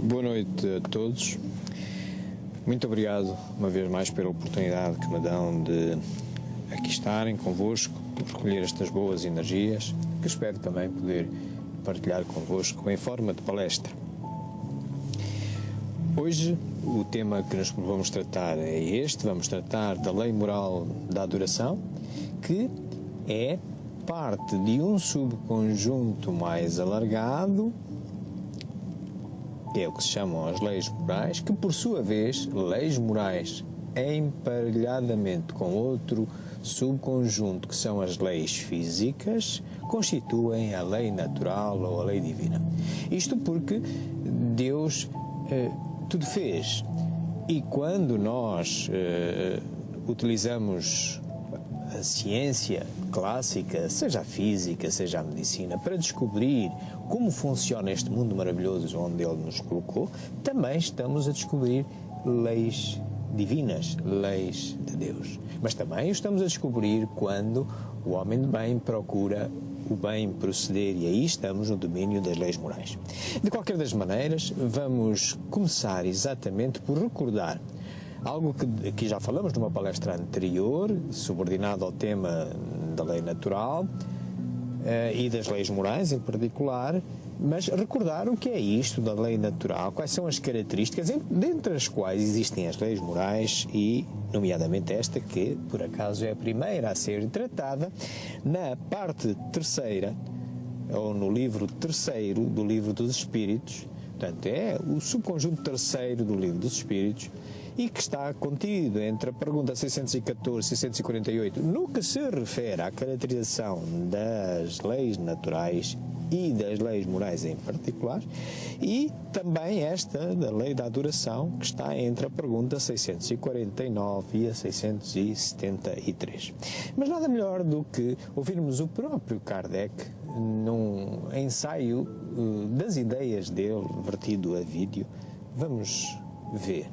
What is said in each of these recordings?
Boa noite a todos. Muito obrigado uma vez mais pela oportunidade que me dão de aqui estarem convosco, recolher estas boas energias, que espero também poder partilhar convosco em forma de palestra. Hoje o tema que nos vamos tratar é este, vamos tratar da lei moral da adoração, que é parte de um subconjunto mais alargado, que é o que se chamam as leis morais, que por sua vez, leis morais emparelhadamente com outro subconjunto, que são as leis físicas, constituem a lei natural ou a lei divina. Isto porque Deus tudo fez, e quando nós utilizamos a ciência clássica, seja a física, seja a medicina, para descobrir como funciona este mundo maravilhoso onde Ele nos colocou, também estamos a descobrir leis divinas, leis de Deus. Mas também o estamos a descobrir quando o homem de bem procura o bem proceder, e aí estamos no domínio das leis morais. De qualquer das maneiras, vamos começar exatamente por recordar algo que aqui já falamos numa palestra anterior, subordinado ao tema da lei natural e das leis morais em particular, mas recordar o que é isto da lei natural, quais são as características, dentre as quais existem as leis morais e, nomeadamente esta, que por acaso é a primeira a ser tratada na parte terceira, ou no livro terceiro do Livro dos Espíritos. Portanto, é o subconjunto terceiro do Livro dos Espíritos, e que está contido entre a pergunta 614 e 648, no que se refere à caracterização das leis naturais e das leis morais em particular, e também esta da lei da adoração, que está entre a pergunta 649 e a 673. Mas nada melhor do que ouvirmos o próprio Kardec num ensaio das ideias dele, vertido a vídeo. Vamos ver.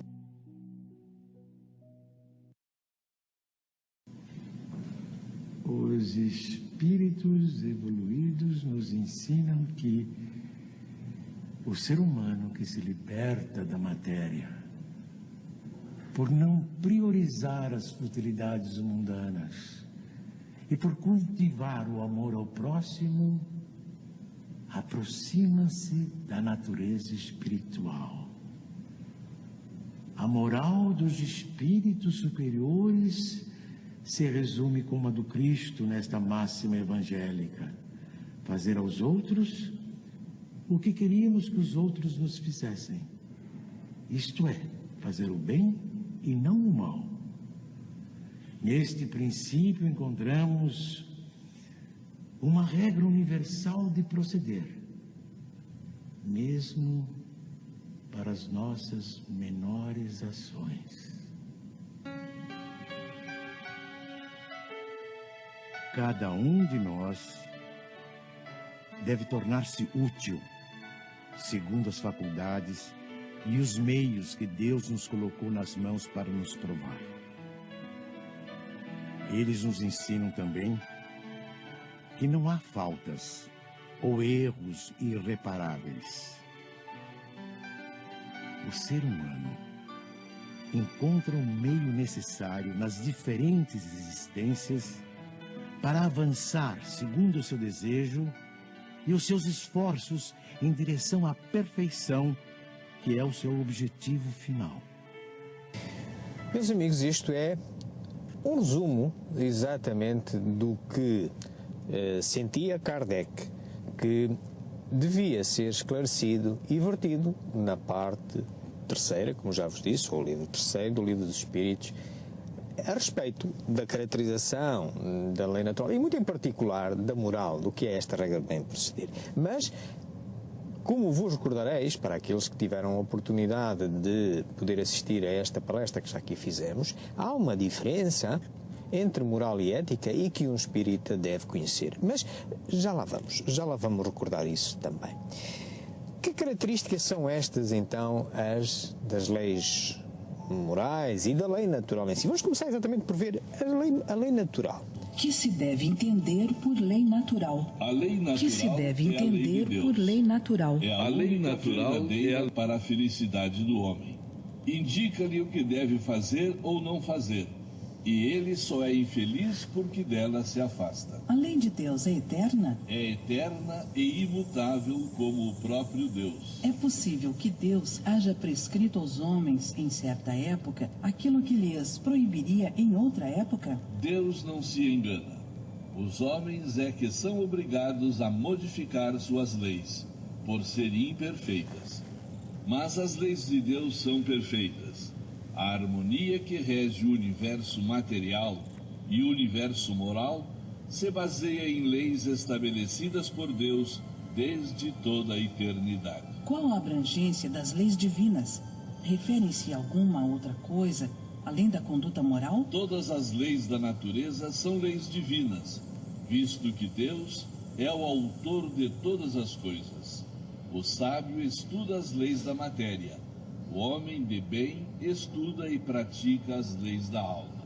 Os espíritos evoluídos nos ensinam que o ser humano que se liberta da matéria, por não priorizar as futilidades mundanas e por cultivar o amor ao próximo, aproxima-se da natureza espiritual. A moral dos espíritos superiores se resume como a do Cristo nesta máxima evangélica: fazer aos outros o que queríamos que os outros nos fizessem, isto é, fazer o bem e não o mal. Neste princípio encontramos uma regra universal de proceder, mesmo para as nossas menores ações. Cada um de nós deve tornar-se útil, segundo as faculdades e os meios que Deus nos colocou nas mãos para nos provar. Eles nos ensinam também que não há faltas ou erros irreparáveis. O ser humano encontra o meio necessário nas diferentes existências para avançar segundo o seu desejo e os seus esforços em direção à perfeição, que é o seu objetivo final. Meus amigos, isto é um resumo exatamente do que sentia Kardec, que devia ser esclarecido e vertido na parte terceira, como já vos disse, ou o livro terceiro do Livro dos Espíritos, a respeito da caracterização da lei natural e muito em particular da moral, do que é esta regra de bem proceder. Mas, como vos recordareis, para aqueles que tiveram a oportunidade de poder assistir a esta palestra que já aqui fizemos, há uma diferença entre moral e ética e que um espírita deve conhecer. Mas já lá vamos recordar isso também. Que características são estas, então, as das leis morais e da lei natural em si? Vamos começar exatamente por ver a lei natural. que se deve entender por lei natural. A lei natural Que se deve é a lei de entender Deus. por lei natural. É a lei natural para a felicidade do homem. Indica-lhe o que deve fazer ou não fazer, e ele só é infeliz porque dela se afasta. A lei de Deus é eterna? É eterna e imutável como o próprio Deus. É possível que Deus haja prescrito aos homens, em certa época, aquilo que lhes proibiria em outra época? Deus não se engana. Os homens é que são obrigados a modificar suas leis, por serem imperfeitas. Mas as leis de Deus são perfeitas. A harmonia que rege o universo material e o universo moral se baseia em leis estabelecidas por Deus desde toda a eternidade. Qual a abrangência das leis divinas? Referem-se a alguma outra coisa, além da conduta moral? Todas as leis da natureza são leis divinas, visto que Deus é o autor de todas as coisas. O sábio estuda as leis da matéria. O homem de bem estuda e pratica as leis da alma.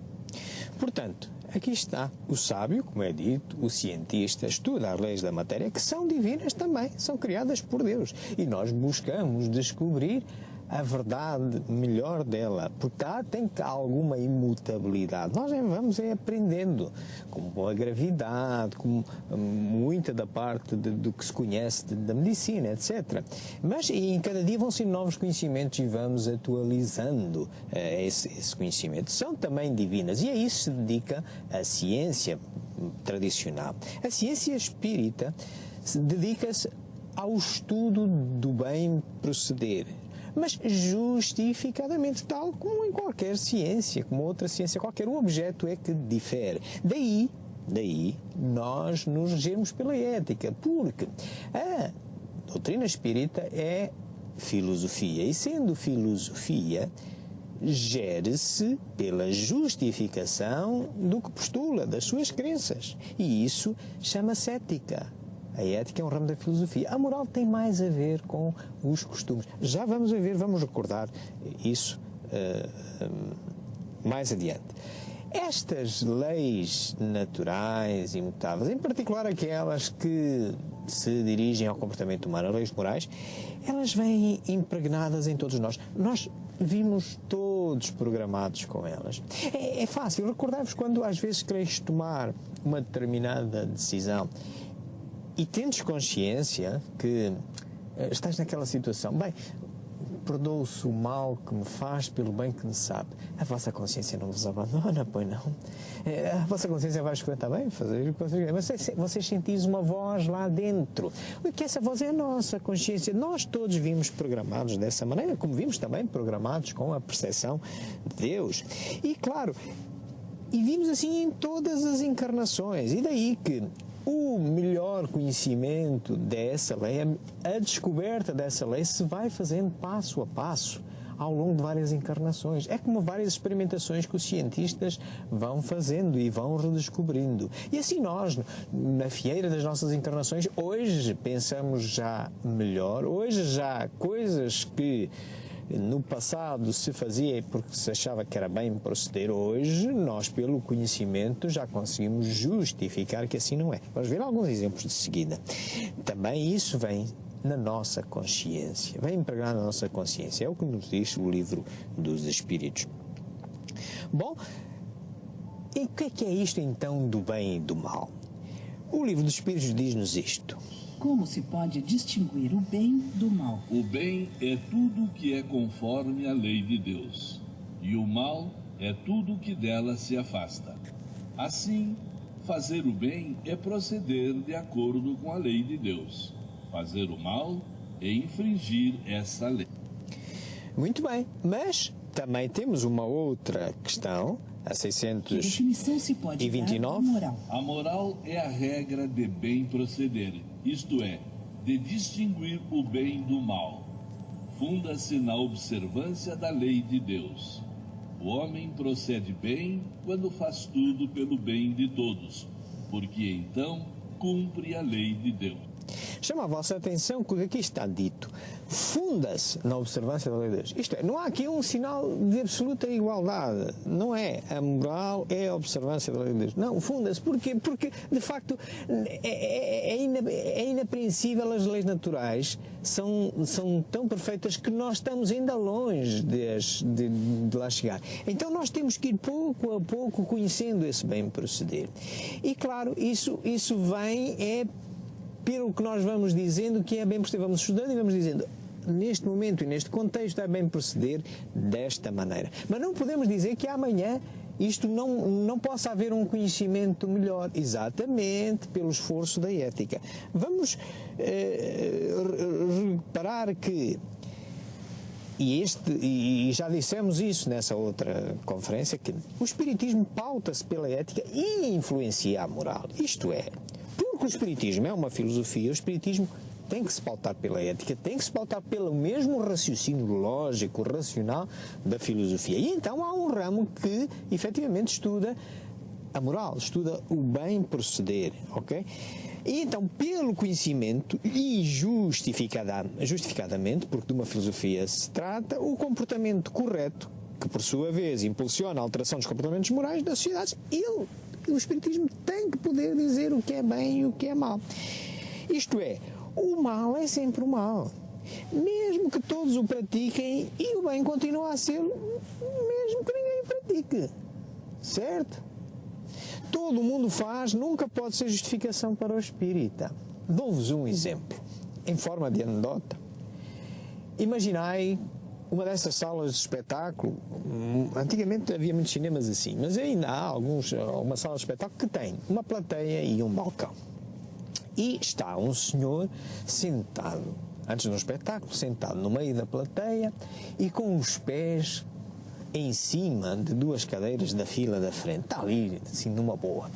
Portanto, aqui está. O sábio, como é dito, o cientista, estuda as leis da matéria, que são divinas também, são criadas por Deus. E nós buscamos descobrir a verdade melhor dela, porque tem alguma imutabilidade. Nós vamos aprendendo, como a gravidade, como muita da parte do que se conhece da medicina, etc. Mas em cada dia vão ser novos conhecimentos e vamos atualizando esse conhecimento. São também divinas e a isso se dedica a ciência tradicional. A ciência espírita dedica-se ao estudo do bem proceder, mas justificadamente, tal como em qualquer ciência, como outra ciência qualquer. O objeto é que difere. Daí nós nos regemos pela ética, porque a doutrina espírita é filosofia, e sendo filosofia, gere-se pela justificação do que postula, das suas crenças. E isso chama-se ética. A ética é um ramo da filosofia. A moral tem mais a ver com os costumes. Já vamos ver, vamos recordar isso mais adiante. Estas leis naturais, imutáveis, em particular aquelas que se dirigem ao comportamento humano, as leis morais, elas vêm impregnadas em todos nós. Nós vimos todos programados com elas. É fácil. Recordar-vos quando às vezes queres tomar uma determinada decisão e tendes consciência que estás naquela situação. Bem, perdoo-se o mal que me faz pelo bem que me sabe. A vossa consciência não vos abandona, pois não? A vossa consciência vai escutar bem, fazer o que vocês sentis uma voz lá dentro. Que essa voz é a nossa consciência. Nós todos vimos programados dessa maneira, como vimos também programados com a percepção de Deus. E claro, e vimos assim em todas as encarnações. E daí que o melhor conhecimento dessa lei, a descoberta dessa lei, se vai fazendo passo a passo ao longo de várias encarnações. É como várias experimentações que os cientistas vão fazendo e vão redescobrindo. E assim nós, na fieira das nossas encarnações, hoje pensamos já melhor, hoje já coisas que no passado se fazia porque se achava que era bem proceder, hoje nós, pelo conhecimento, já conseguimos justificar que assim não é. Vamos ver alguns exemplos de seguida. Também isso vem na nossa consciência, vem impregnar na nossa consciência. É o que nos diz o livro dos Espíritos. Bom, e o que é isto então do bem e do mal? O livro dos Espíritos diz-nos isto. Como se pode distinguir o bem do mal? O bem é tudo que é conforme à lei de Deus, e o mal é tudo que dela se afasta. Assim, fazer o bem é proceder de acordo com a lei de Deus. Fazer o mal é infringir essa lei. Muito bem, mas também temos uma outra questão, a 629. Que definição se pode dar da moral? A moral é a regra de bem proceder, isto é, de distinguir o bem do mal. Funda-se na observância da lei de Deus. O homem procede bem quando faz tudo pelo bem de todos, porque então cumpre a lei de Deus. chamo a vossa atenção que o que aqui está dito funda-se na observância da lei de Deus. Isto é, não há aqui um sinal de absoluta igualdade. Não é a moral, é a observância da lei de Deus. Não, funda-se. Porquê? Porque, de facto, é inapreensível. As leis naturais são tão perfeitas que nós estamos ainda longe de lá chegar. Então nós temos que ir pouco a pouco conhecendo esse bem proceder. E claro, isso vem pelo que nós vamos dizendo que é bem proceder. Vamos estudando e vamos dizendo, neste momento e neste contexto é bem proceder desta maneira. Mas não podemos dizer que amanhã isto não possa haver um conhecimento melhor, exatamente pelo esforço da ética. Vamos reparar que, e já dissemos isso nessa outra conferência, que o Espiritismo pauta-se pela ética e influencia a moral. Isto é, porque o Espiritismo é uma filosofia, o Espiritismo tem que se pautar pela ética, tem que se pautar pelo mesmo raciocínio lógico, racional da filosofia. E então há um ramo que efetivamente estuda a moral, estuda o bem proceder, ok? E então, pelo conhecimento e justificadamente, porque de uma filosofia se trata, o comportamento correto, que por sua vez impulsiona a alteração dos comportamentos morais das sociedades, o Espiritismo tem que poder dizer o que é bem e o que é mal. Isto é, o mal é sempre o mal. Mesmo que todos o pratiquem, e o bem continua a ser mesmo que ninguém pratique. Certo? Todo mundo faz, nunca pode ser justificação para o espírita. Dou-vos um exemplo, em forma de anedota. Imaginai uma dessas salas de espetáculo. Antigamente havia muitos cinemas assim, mas ainda há uma sala de espetáculo que tem uma plateia e um balcão. E está um senhor sentado, antes do espetáculo, sentado no meio da plateia e com os pés em cima de duas cadeiras da fila da frente. Está ali, assim, numa boa.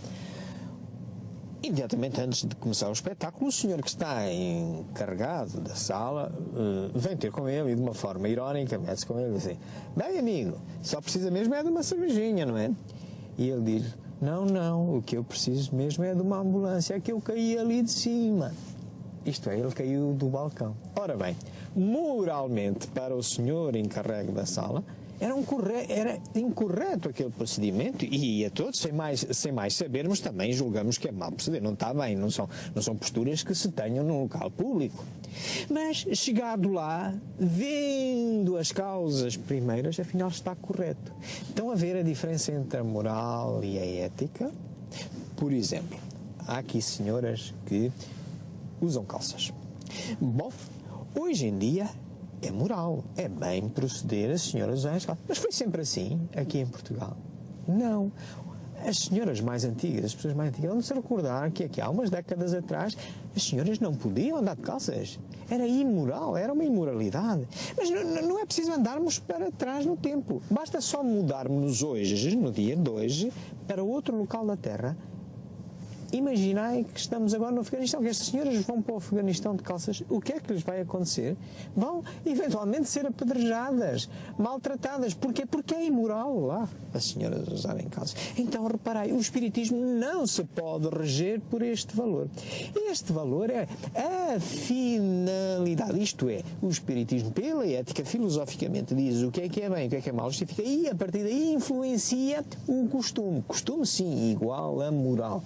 Imediatamente antes de começar o espetáculo, o senhor que está encarregado da sala vem ter com ele e de uma forma irónica mete-se com ele e diz assim: bem, amigo, só precisa mesmo é de uma cervejinha, não é? E ele diz: não, o que eu preciso mesmo é de uma ambulância, é que eu caí ali de cima. Isto é, ele caiu do balcão. Ora bem, moralmente, para o senhor encarregue da sala, era incorreto aquele procedimento, e a todos, sem mais sabermos, também julgamos que é mau proceder. Não está bem, não são posturas que se tenham num local público. Mas, chegado lá, vendo as causas primeiras, afinal está correto. Estão a ver a diferença entre a moral e a ética? Por exemplo, há aqui senhoras que usam calças. Bom, hoje em dia é moral, é bem proceder as senhoras usarem as calças. Mas foi sempre assim, aqui em Portugal? Não. As senhoras mais antigas, as pessoas mais antigas, vão se recordar que aqui há umas décadas atrás as senhoras não podiam andar de calças. Era imoral, era uma imoralidade. Mas não é preciso andarmos para trás no tempo. Basta só mudarmos hoje, no dia de hoje, para outro local da Terra. Imaginai que estamos agora no Afeganistão, que estas senhoras vão para o Afeganistão de calças. O que é que lhes vai acontecer? Vão eventualmente ser apedrejadas, maltratadas. Porquê? Porque é imoral lá as senhoras usarem calças. Então reparai, o Espiritismo não se pode reger por este valor. Este valor é a finalidade, isto é, o Espiritismo pela ética filosoficamente diz o que é bem, o que é mal, justifica, e a partir daí influencia o costume. Costume sim, igual a moral.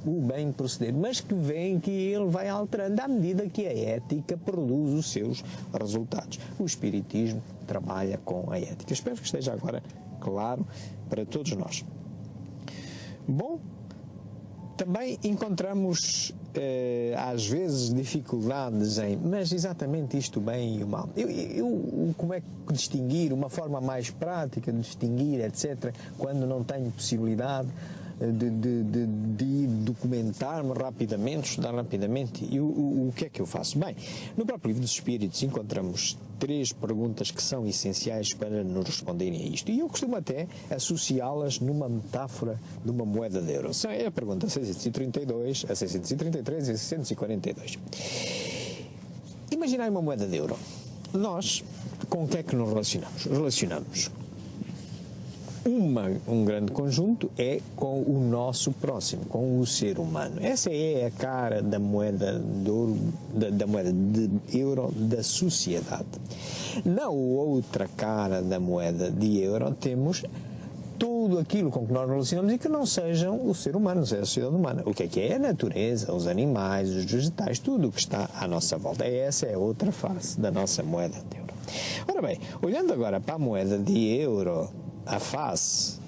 O bem proceder, mas que ele vai alterando à medida que a ética produz os seus resultados. O Espiritismo trabalha com a ética. Espero que esteja agora claro para todos nós. Bom, também encontramos às vezes dificuldades mas exatamente isto, o bem e o mal. Como é que distinguir, uma forma mais prática de distinguir, etc., quando não tenho possibilidade de documentar-me rapidamente, estudar rapidamente. E o que é que eu faço? Bem, no próprio Livro dos Espíritos encontramos 3 perguntas que são essenciais para nos responderem a isto. E eu costumo até associá-las numa metáfora de uma moeda de euro. É a pergunta 632, a 633 e a 642. Imaginai uma moeda de euro. Nós, com o que é que nos relacionamos? Relacionamos um grande conjunto é com o nosso próximo, com o ser humano. Essa é a cara da moeda de ouro, da moeda de euro da sociedade. Na outra cara da moeda de euro temos tudo aquilo com que nós nos relacionamos e que não sejam o ser humano, não seja a sociedade humana. O que é a natureza, os animais, os vegetais, tudo o que está à nossa volta. Essa é a outra face da nossa moeda de euro. Ora bem, olhando agora para a moeda de euro, a face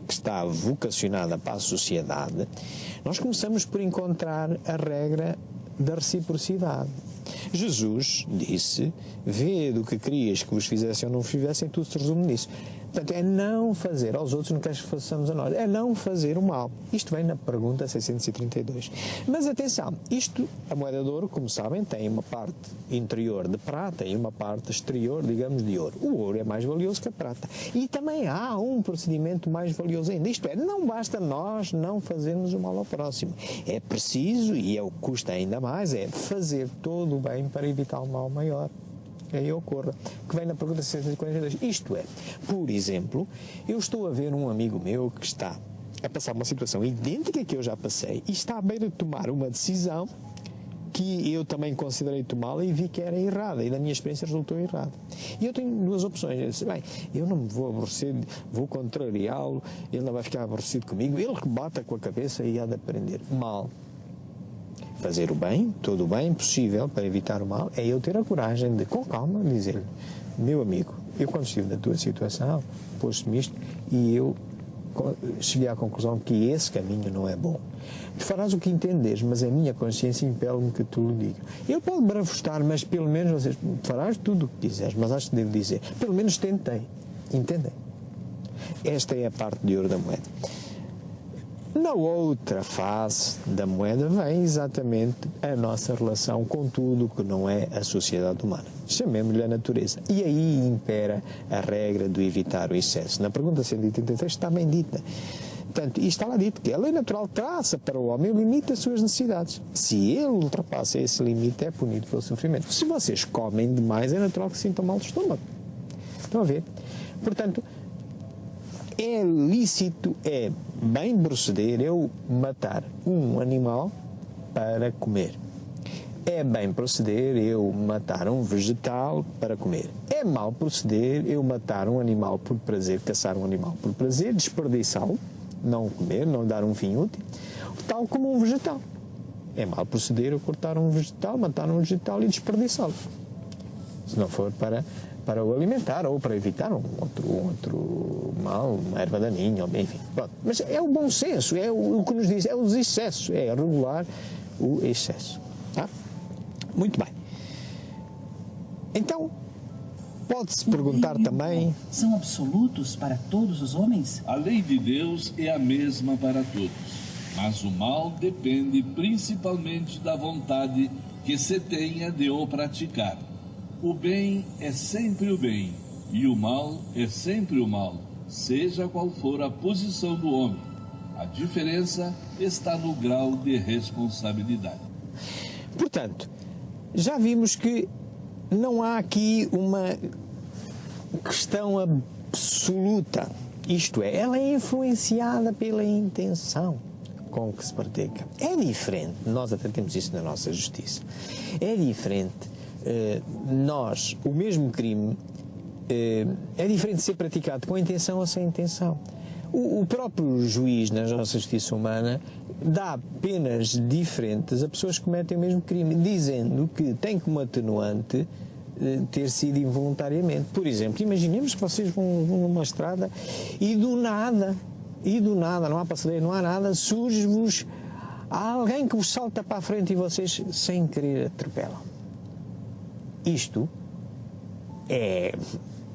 que está vocacionada para a sociedade, nós começamos por encontrar a regra da reciprocidade. Jesus disse: vê do que querias que vos fizessem ou não vos fizessem, tudo se resume nisso. Portanto, é não fazer aos outros, não queres que façamos a nós, é não fazer o mal. Isto vem na pergunta 632. Mas atenção, a moeda de ouro, como sabem, tem uma parte interior de prata e uma parte exterior, digamos, de ouro. O ouro é mais valioso que a prata. E também há um procedimento mais valioso ainda. Isto é, não basta nós não fazermos o mal ao próximo. É preciso, e é o que custa ainda mais, é fazer todo o bem para evitar o mal maior. Aí ocorra, que vem na pergunta 642. Isto é, por exemplo, eu estou a ver um amigo meu que está a passar uma situação idêntica que eu já passei e está à beira de tomar uma decisão que eu também considerei tomá-la e vi que era errada, e da minha experiência resultou errada. E eu tenho duas opções. Eu disse: bem, eu não me vou aborrecer, vou contrariá-lo, ele não vai ficar aborrecido comigo, ele que bata com a cabeça e há de aprender. Mal. Fazer o bem, todo o bem possível para evitar o mal, é eu ter a coragem de, com calma, dizer-lhe: meu amigo, eu quando estive na tua situação, pôs-me isto e eu cheguei à conclusão que esse caminho não é bom. Tu farás o que entenderes, mas a minha consciência impele-me que tu lhe digas. Ele pode bravostar, mas pelo menos vocês farás tudo o que quiseres, mas acho que devo dizer, pelo menos tentei. Entendem? Esta é a parte de ouro da moeda. Na outra face da moeda vem exatamente a nossa relação com tudo que não é a sociedade humana. Chamemos-lhe a natureza. E aí impera a regra do evitar o excesso. Na pergunta 183 está bem dita. Portanto, e está lá dito que a lei natural traça para o homem o limite das suas necessidades. Se ele ultrapassa esse limite, é punido pelo sofrimento. Se vocês comem demais, é natural que sintam mal de estômago. Estão a ver? Portanto, é lícito, é bem proceder eu matar um animal para comer. É bem proceder eu matar um vegetal para comer. É mau proceder eu matar um animal por prazer, caçar um animal por prazer, desperdiçá-lo, não comer, não dar um fim útil, tal como um vegetal. É mau proceder eu cortar um vegetal, matar um vegetal e desperdiçá-lo. Se não for para o alimentar ou para evitar um outro mal, uma erva daninha, enfim. Pronto. Mas é o bom senso, é o que nos diz, é os excessos, é regular o excesso. Tá? Muito bem. Então, pode-se perguntar também... São absolutos para todos os homens? A lei de Deus é a mesma para todos, mas o mal depende principalmente da vontade que se tenha de o praticar. O bem é sempre o bem, e o mal é sempre o mal, seja qual for a posição do homem. A diferença está no grau de responsabilidade. Portanto, já vimos que não há aqui uma questão absoluta. Isto é, ela é influenciada pela intenção com que se pratica. É diferente, nós até temos isso na nossa justiça, é diferente. Nós, o mesmo crime é diferente de ser praticado com intenção ou sem intenção. O próprio juiz na nossa justiça humana dá penas diferentes a pessoas que cometem o mesmo crime, dizendo que tem como atenuante ter sido involuntariamente. Por exemplo, imaginemos que vocês vão numa estrada e do nada, não há passadeira, não há nada, surge-vos alguém que vos salta para a frente e vocês, sem querer, atropelam. Isto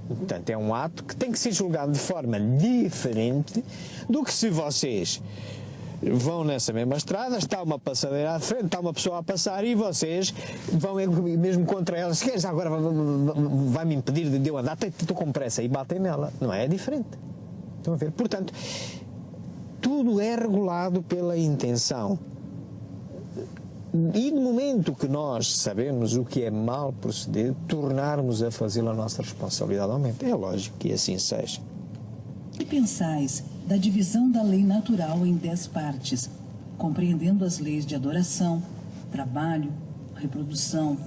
portanto, é um ato que tem que ser julgado de forma diferente do que se vocês vão nessa mesma estrada, está uma passadeira à frente, está uma pessoa a passar e vocês vão mesmo contra ela. Se queres, agora vai-me impedir de eu andar, estou com pressa, e batem nela. Não é? É diferente. Estão a ver? Portanto, tudo é regulado pela intenção. E no momento que nós sabemos o que é mal proceder, tornarmos a fazê-lo a nossa responsabilidade aumenta. É lógico que assim seja. Que pensais da divisão da lei natural em 10 partes, compreendendo as leis de adoração, trabalho, reprodução,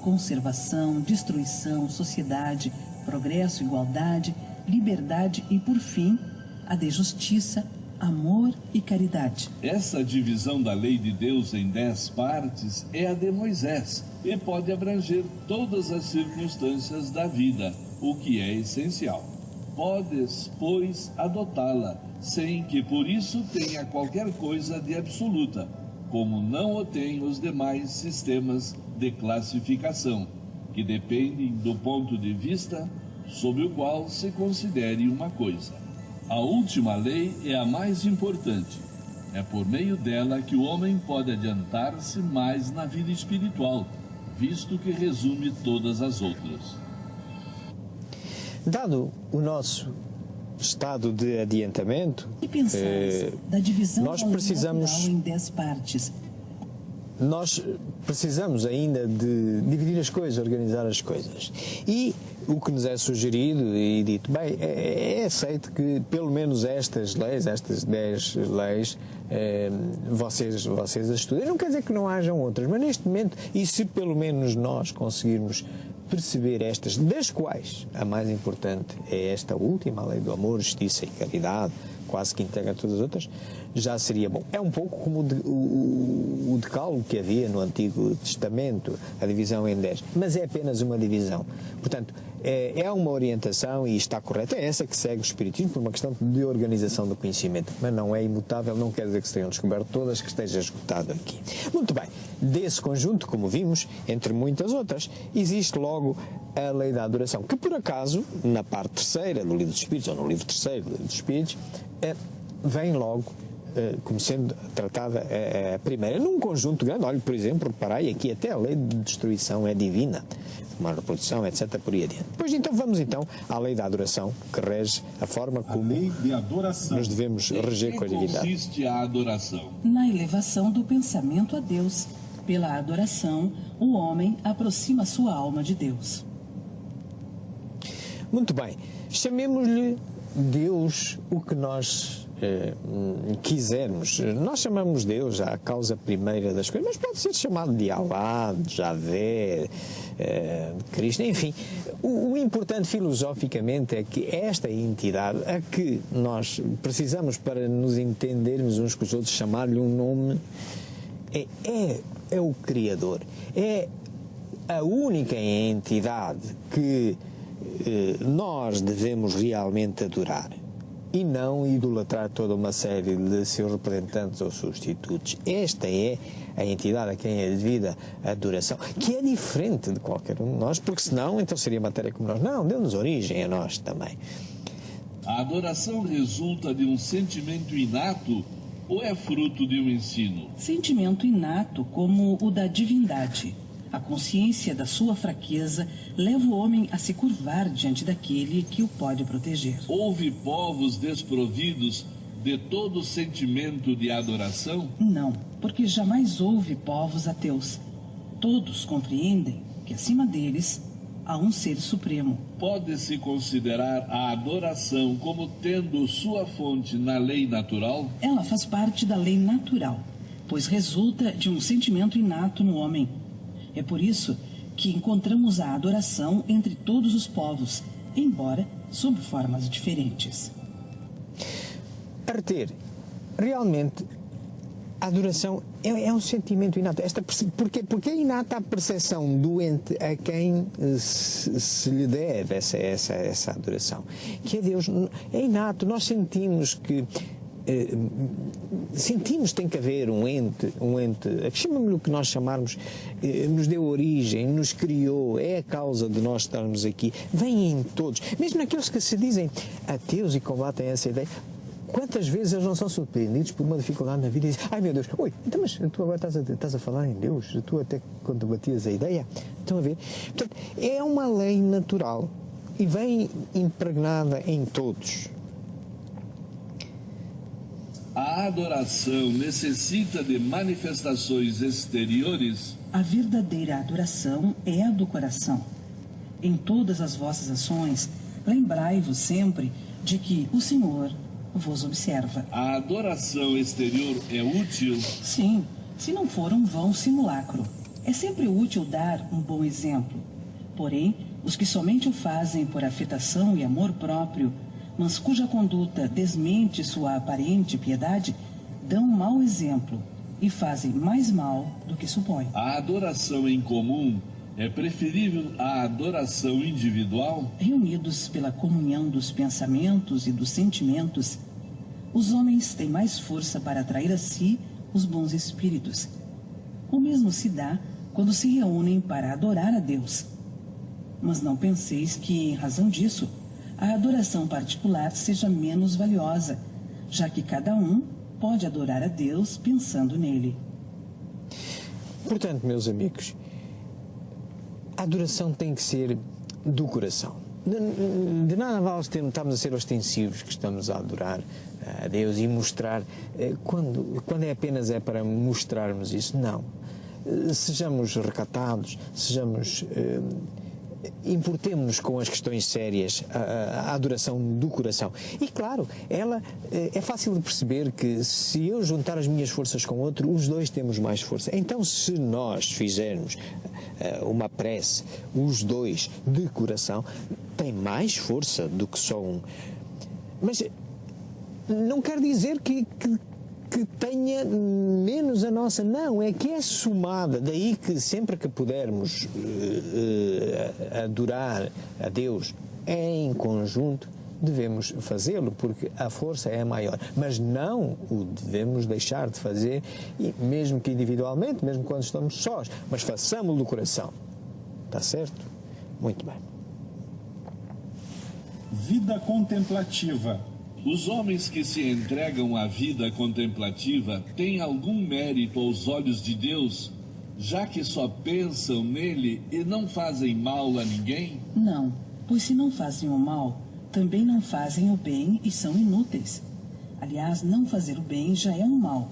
conservação, destruição, sociedade, progresso, igualdade, liberdade e, por fim, a de justiça, amor e caridade? Essa divisão da lei de Deus em 10 partes é a de Moisés e pode abranger todas as circunstâncias da vida, o que é essencial. Podes, pois, adotá-la, sem que por isso tenha qualquer coisa de absoluta, como não o têm os demais sistemas de classificação, que dependem do ponto de vista sob o qual se considere uma coisa. A última lei é a mais importante. É por meio dela que o homem pode adiantar-se mais na vida espiritual, visto que resume todas as outras. Dado o nosso estado de adiantamento, que pensais da divisão nós precisamos em 10 partes? Nós precisamos ainda de dividir as coisas, organizar as coisas. E o que nos é sugerido e dito, bem, é aceito que pelo menos estas leis, estas 10 leis, vocês as estudem. Não quer dizer que não hajam outras, mas neste momento, e se pelo menos nós conseguirmos perceber estas, das quais a mais importante é esta última, a lei do amor, justiça e caridade, quase que integra todas as outras, já seria bom. É um pouco como o decálogo que havia no Antigo Testamento, a divisão em 10, mas é apenas uma divisão. Portanto, é uma orientação e está correta, é essa que segue o Espiritismo por uma questão de organização do conhecimento, mas não é imutável, não quer dizer que se tenham descoberto todas, que esteja esgotado aqui. Muito bem, desse conjunto, como vimos, entre muitas outras, existe logo a lei da adoração, que por acaso, na parte terceira do Livro dos Espíritos, ou no livro terceiro do Livro dos Espíritos, vem logo como sendo tratada a primeira, num conjunto grande. Olha, por exemplo, reparai, aqui até a lei de destruição é divina, uma reprodução, etc., por aí adiante. Pois então, vamos então à lei da adoração, que rege a forma como nos devemos reger com a divindade. Consiste a adoração? Na elevação do pensamento a Deus. Pela adoração, o homem aproxima sua alma de Deus. Muito bem, chamemos-lhe Deus o que nós quisermos. Nós chamamos Deus a causa primeira das coisas, mas pode ser chamado de Alá, de Javé, de Cristo, enfim. O importante filosoficamente é que esta entidade a que nós precisamos para nos entendermos uns com os outros, chamar-lhe um nome, é o Criador. É a única entidade que nós devemos realmente adorar e não idolatrar toda uma série de seus representantes ou substitutos. Esta é a entidade a quem é devida a adoração, que é diferente de qualquer um de nós, porque senão então seria matéria como nós. Não, deu-nos origem a nós também. A adoração resulta de um sentimento inato ou é fruto de um ensino? Sentimento inato como o da divindade. A consciência da sua fraqueza leva o homem a se curvar diante daquele que o pode proteger. Houve povos desprovidos de todo sentimento de adoração? Não, porque jamais houve povos ateus. Todos compreendem que acima deles há um ser supremo. Pode-se considerar a adoração como tendo sua fonte na lei natural? Ela faz parte da lei natural, pois resulta de um sentimento inato no homem. É por isso que encontramos a adoração entre todos os povos, embora sob formas diferentes. Arter, realmente, a adoração é um sentimento inato. Porque é inata a percepção do ente a quem se lhe deve essa adoração. Que é Deus. É inato. Nós sentimos que tem que haver um ente, chamamos-lhe o que nós chamarmos, nos deu origem, nos criou, é a causa de nós estarmos aqui. Vem em todos, mesmo naqueles que se dizem ateus e combatem essa ideia. Quantas vezes eles não são surpreendidos por uma dificuldade na vida e dizem, ai meu Deus, oi, então, mas tu agora estás a falar em Deus? Tu até quando batias a ideia? Estão a ver? Portanto, é uma lei natural e vem impregnada em todos. A adoração necessita de manifestações exteriores? A verdadeira adoração é a do coração. Em todas as vossas ações, lembrai-vos sempre de que o Senhor vos observa. A adoração exterior é útil? Sim, se não for um vão simulacro. É sempre útil dar um bom exemplo. Porém, os que somente o fazem por afetação e amor próprio, mas cuja conduta desmente sua aparente piedade, dão um mau exemplo e fazem mais mal do que supõem. A adoração em comum é preferível à adoração individual? Reunidos pela comunhão dos pensamentos e dos sentimentos, os homens têm mais força para atrair a si os bons espíritos. O mesmo se dá quando se reúnem para adorar a Deus. Mas não penseis que, em razão disso, a adoração particular seja menos valiosa, já que cada um pode adorar a Deus pensando nele. Portanto, meus amigos, a adoração tem que ser do coração. De nada vale estarmos a ser ostensivos que estamos a adorar a Deus e mostrar, quando é apenas para mostrarmos isso, não. Sejamos recatados, importemos-nos com as questões sérias, a adoração do coração. E claro, ela é fácil de perceber que se eu juntar as minhas forças com outro, os dois temos mais força. Então, se nós fizermos uma prece, os dois de coração, tem mais força do que só um. Mas não quer dizer que tenha menos a nossa, não, é que é somada. Daí que sempre que pudermos adorar a Deus em conjunto, devemos fazê-lo, porque a força é maior. Mas não o devemos deixar de fazer, mesmo que individualmente, mesmo quando estamos sós, mas façamos-lo do coração. Está certo? Muito bem. Vida contemplativa. Os homens que se entregam à vida contemplativa têm algum mérito aos olhos de Deus, já que só pensam nele e não fazem mal a ninguém? Não, pois se não fazem o mal, também não fazem o bem e são inúteis. Aliás, não fazer o bem já é um mal.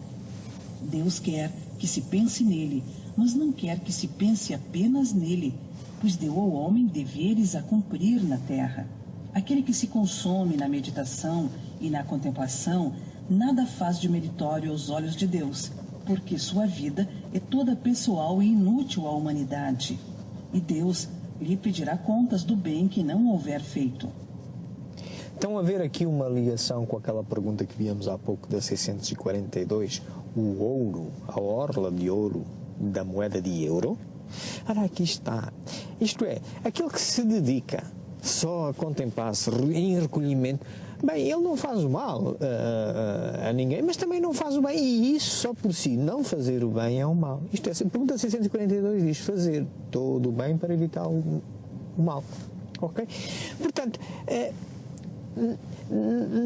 Deus quer que se pense nele, mas não quer que se pense apenas nele, pois deu ao homem deveres a cumprir na terra. Aquele que se consome na meditação e na contemplação nada faz de meritório aos olhos de Deus, porque sua vida é toda pessoal e inútil à humanidade. E Deus lhe pedirá contas do bem que não houver feito. Então, haver aqui uma ligação com aquela pergunta que víamos há pouco da 642, o ouro, a orla de ouro da moeda de euro. Ora, aqui está. Isto é, aquele que se dedica só a contemplar-se em recolhimento, bem, ele não faz o mal a ninguém, mas também não faz o bem, e isso só por si, não fazer o bem é um mal. Isto é, a pergunta 642 diz fazer todo o bem para evitar o mal. Ok? Portanto,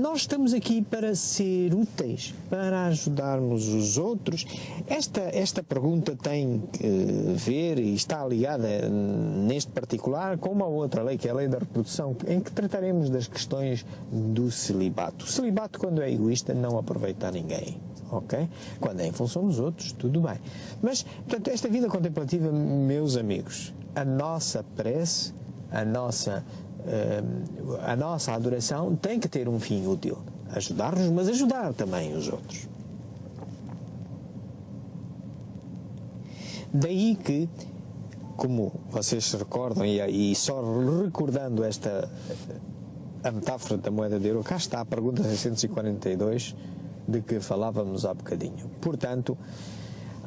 nós estamos aqui para ser úteis, para ajudarmos os outros. Esta pergunta tem que ver e está ligada neste particular com uma outra lei, que é a lei da reprodução, em que trataremos das questões do celibato. O celibato, quando é egoísta, não aproveita a ninguém. Ok? Quando é em função dos outros, tudo bem. Mas, portanto, esta vida contemplativa, meus amigos, a nossa prece, a nossa adoração tem que ter um fim útil. Ajudar-nos, mas ajudar também os outros. Daí que, como vocês se recordam, e só recordando a metáfora da moeda de euro, cá está a pergunta 642 de que falávamos há bocadinho. Portanto,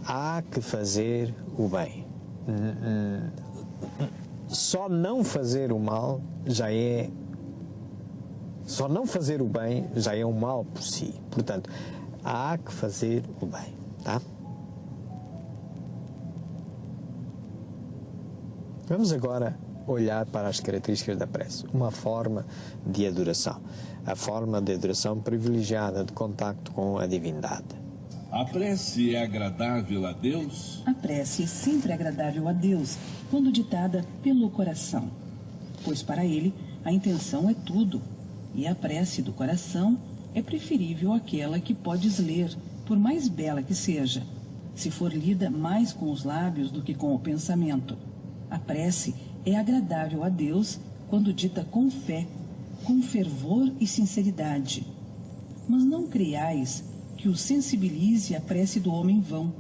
há que fazer o bem. Só não fazer o mal só não fazer o bem já é um mal por si. Portanto, há que fazer o bem, tá? Vamos agora olhar para as características da prece. Uma forma de adoração. A forma de adoração privilegiada de contacto com a divindade. A prece é agradável a Deus? A prece é sempre agradável a Deus, quando ditada pelo coração, pois para ele a intenção é tudo, e a prece do coração é preferível àquela que podes ler, por mais bela que seja, se for lida mais com os lábios do que com o pensamento. A prece é agradável a Deus quando dita com fé, com fervor e sinceridade. Mas não creiais que o sensibilize a prece do homem vão,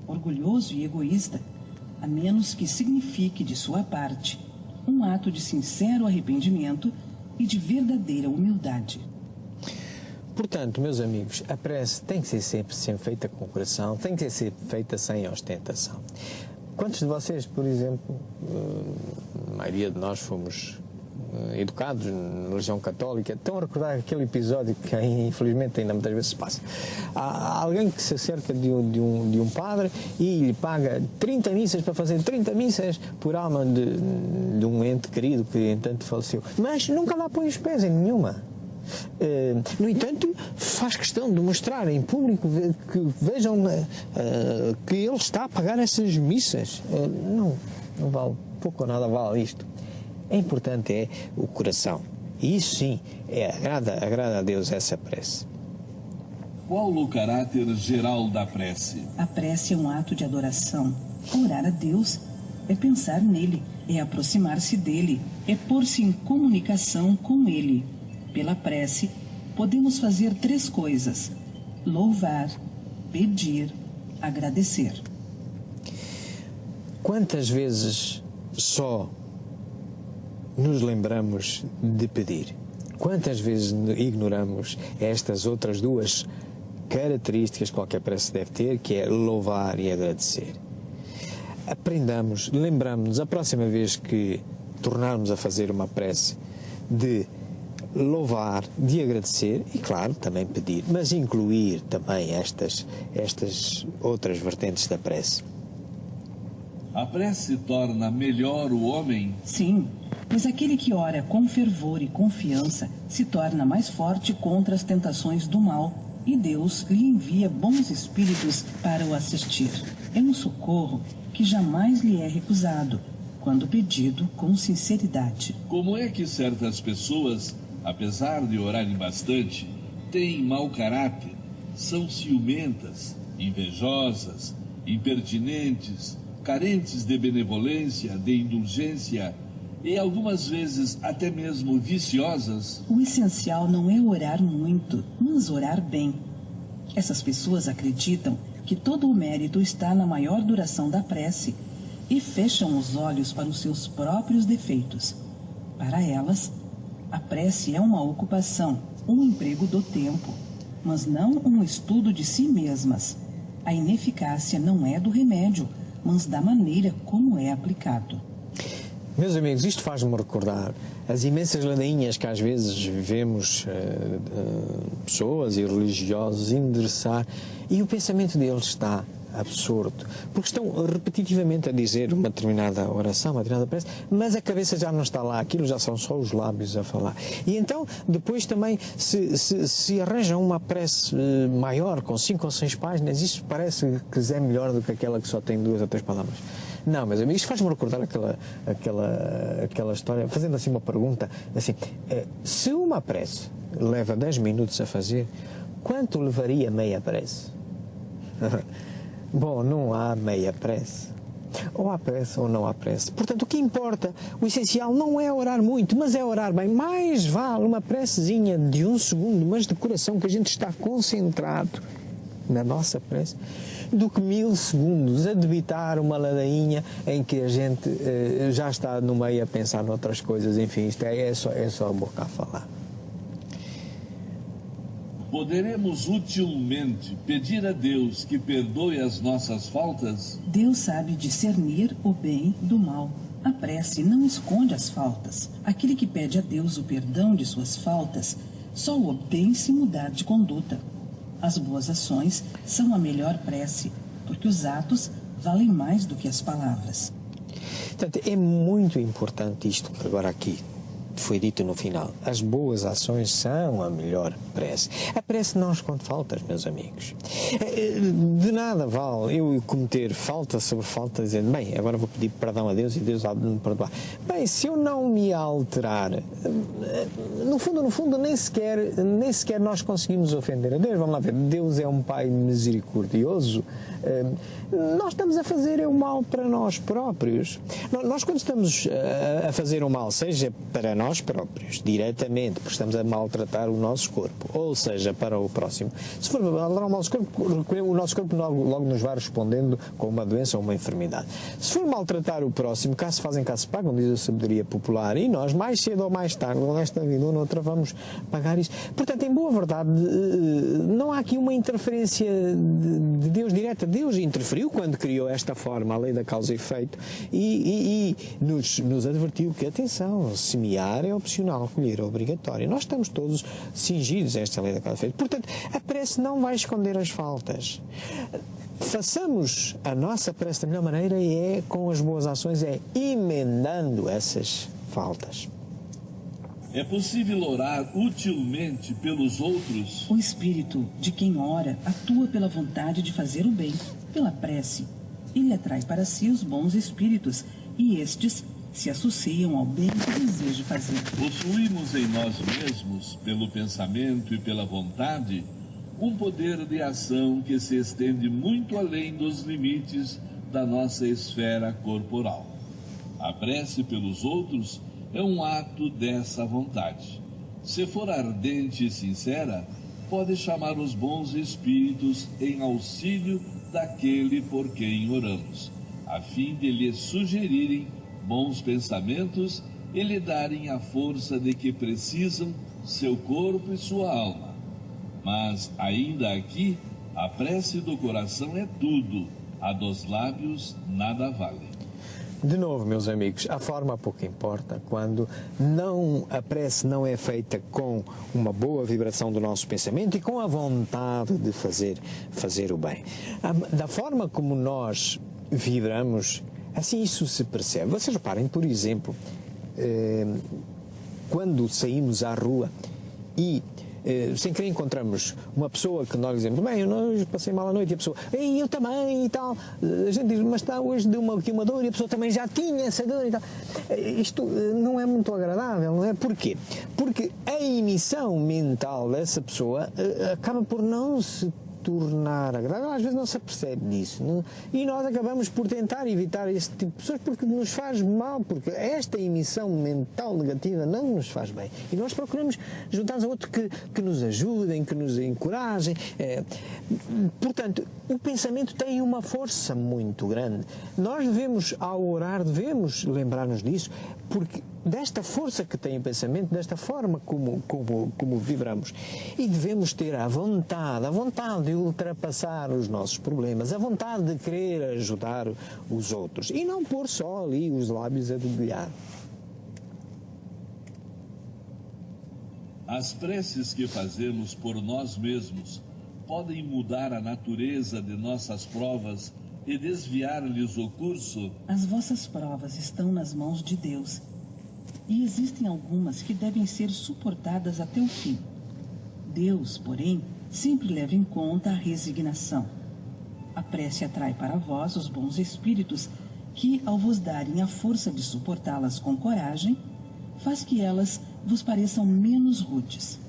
orgulhoso e egoísta, a menos que signifique de sua parte um ato de sincero arrependimento e de verdadeira humildade. Portanto, meus amigos, a prece tem que ser sempre feita com o coração, tem que ser feita sem ostentação. Quantos de vocês, por exemplo, a maioria de nós fomos educados na religião católica, estão a recordar aquele episódio que infelizmente ainda muitas vezes se passa? Há alguém que se acerca de um padre e lhe paga 30 missas para fazer 30 missas por alma de um ente querido que entanto faleceu, mas nunca lá põe os pés em nenhuma. No entanto, faz questão de mostrar em público que vejam que ele está a pagar essas missas. Não vale, pouco ou nada vale isto. É importante é o coração. E isso sim, agrada a Deus essa prece. Qual o caráter geral da prece? A prece é um ato de adoração. Orar a Deus é pensar nele, é aproximar-se dele, é pôr-se em comunicação com ele. Pela prece, podemos fazer 3 coisas: louvar, pedir, agradecer. Quantas vezes só nos lembramos de pedir? Quantas vezes ignoramos estas outras 2 características que qualquer prece deve ter, que é louvar e agradecer? Aprendamos, lembramos-nos a próxima vez que tornarmos a fazer uma prece de louvar, de agradecer e, claro, também pedir, mas incluir também estas outras vertentes da prece. A prece torna melhor o homem? Sim, pois aquele que ora com fervor e confiança se torna mais forte contra as tentações do mal e Deus lhe envia bons espíritos para o assistir. É um socorro que jamais lhe é recusado, quando pedido com sinceridade. Como é que certas pessoas, apesar de orarem bastante, têm mau caráter, são ciumentas, invejosas, impertinentes, carentes de benevolência, de indulgência e algumas vezes até mesmo viciosas? O essencial não é orar muito, mas orar bem. Essas pessoas acreditam que todo o mérito está na maior duração da prece e fecham os olhos para os seus próprios defeitos. Para elas, a prece é uma ocupação, um emprego do tempo, mas não um estudo de si mesmas. A ineficácia não é do remédio, mas da maneira como é aplicado. Meus amigos, isto faz-me recordar as imensas ladainhas que às vezes vemos pessoas e religiosos endereçar e o pensamento deles está absurdo, porque estão repetitivamente a dizer uma determinada oração, uma determinada prece, mas a cabeça já não está lá, aquilo já são só os lábios a falar. E então, depois também, se arranjam uma prece maior, com 5 ou 6 páginas, isso parece que é melhor do que aquela que só tem 2 ou 3 palavras. Não, meus amigos, isto faz-me recordar aquela história, fazendo assim uma pergunta, assim, se uma prece leva 10 minutos a fazer, quanto levaria meia prece? Bom, não há meia prece. Ou há prece ou não há prece. Portanto, o que importa, o essencial não é orar muito, mas é orar bem. Mais vale uma precezinha de 1 segundo, mas de coração, que a gente está concentrado na nossa prece, do que 1000 segundos a debitar uma ladainha em que a gente já está no meio a pensar noutras coisas. Enfim, isto é só a boca a falar. Poderemos utilmente pedir a Deus que perdoe as nossas faltas? Deus sabe discernir o bem do mal. A prece não esconde as faltas. Aquele que pede a Deus o perdão de suas faltas só o obtém se mudar de conduta. As boas ações são a melhor prece, porque os atos valem mais do que as palavras. Portanto, é muito importante isto que agora aqui foi dito no final. As boas ações são a melhor prece. A prece não esconde faltas, meus amigos. De nada vale eu cometer falta sobre falta, dizendo, bem, agora vou pedir perdão a Deus e Deus há de me perdoar. Bem, se eu não me alterar, no fundo, nem sequer nós conseguimos ofender a Deus. Vamos lá ver, Deus é um Pai misericordioso. Nós estamos a fazer o mal para nós próprios. Nós, quando estamos a fazer o mal, seja para nós nós próprios, diretamente, porque estamos a maltratar o nosso corpo, ou seja, para o próximo. Se for maltratar o nosso corpo logo nos vai respondendo com uma doença ou uma enfermidade. Se for maltratar o próximo, cá se fazem, cá se pagam, diz a sabedoria popular, e nós, mais cedo ou mais tarde, nesta vida ou noutra, vamos pagar isso. Portanto, em boa verdade, não há aqui uma interferência de Deus direta. Deus interferiu quando criou esta forma, a lei da causa e efeito, e nos advertiu que, atenção, semear é opcional, colher é obrigatório. Nós estamos todos cingidos a esta lei da causa e efeito. Portanto, a prece não vai esconder as faltas. Façamos a nossa prece da melhor maneira e é com as boas ações, é emendando essas faltas. É possível orar utilmente pelos outros? O espírito de quem ora atua pela vontade de fazer o bem, pela prece. Ele atrai para si os bons espíritos e estes se associam ao bem que deseja fazer. Possuímos em nós mesmos, pelo pensamento e pela vontade, um poder de ação que se estende muito além dos limites da nossa esfera corporal. A prece pelos outros é um ato dessa vontade. Se for ardente e sincera, pode chamar os bons espíritos em auxílio daquele por quem oramos, a fim de lhes sugerirem bons pensamentos e lhe darem a força de que precisam seu corpo e sua alma. Mas, ainda aqui, a prece do coração é tudo, a dos lábios nada vale. De novo, meus amigos, a forma pouco importa quando a prece não é feita com uma boa vibração do nosso pensamento e com a vontade de fazer o bem. Da forma como nós vibramos, assim isso se percebe. Vocês reparem, por exemplo, quando saímos à rua e sem querer encontramos uma pessoa que nós dizemos, bem, eu passei mal a noite, e a pessoa, ei, eu também e tal, a gente diz, mas está, hoje deu aqui uma dor e a pessoa também já tinha essa dor e tal. Isto não é muito agradável, não é? Porquê? Porque a emissão mental dessa pessoa acaba por não se tornar agradável, às vezes não se apercebe disso, não? E nós acabamos por tentar evitar esse tipo de pessoas porque nos faz mal, porque esta emissão mental negativa não nos faz bem. E nós procuramos juntar-nos a outros que nos ajudem, que nos encorajem. Portanto, o pensamento tem uma força muito grande. Nós devemos, ao orar, devemos lembrar-nos disso, porque desta força que tem o pensamento, desta forma como vibramos. E devemos ter a vontade de ultrapassar os nossos problemas, a vontade de querer ajudar os outros e não pôr só ali os lábios a dedilhar. As preces que fazemos por nós mesmos podem mudar a natureza de nossas provas e desviar-lhes o curso? As vossas provas estão nas mãos de Deus. E existem algumas que devem ser suportadas até o fim. Deus, porém, sempre leva em conta a resignação. A prece atrai para vós os bons espíritos que, ao vos darem a força de suportá-las com coragem, faz que elas vos pareçam menos rudes.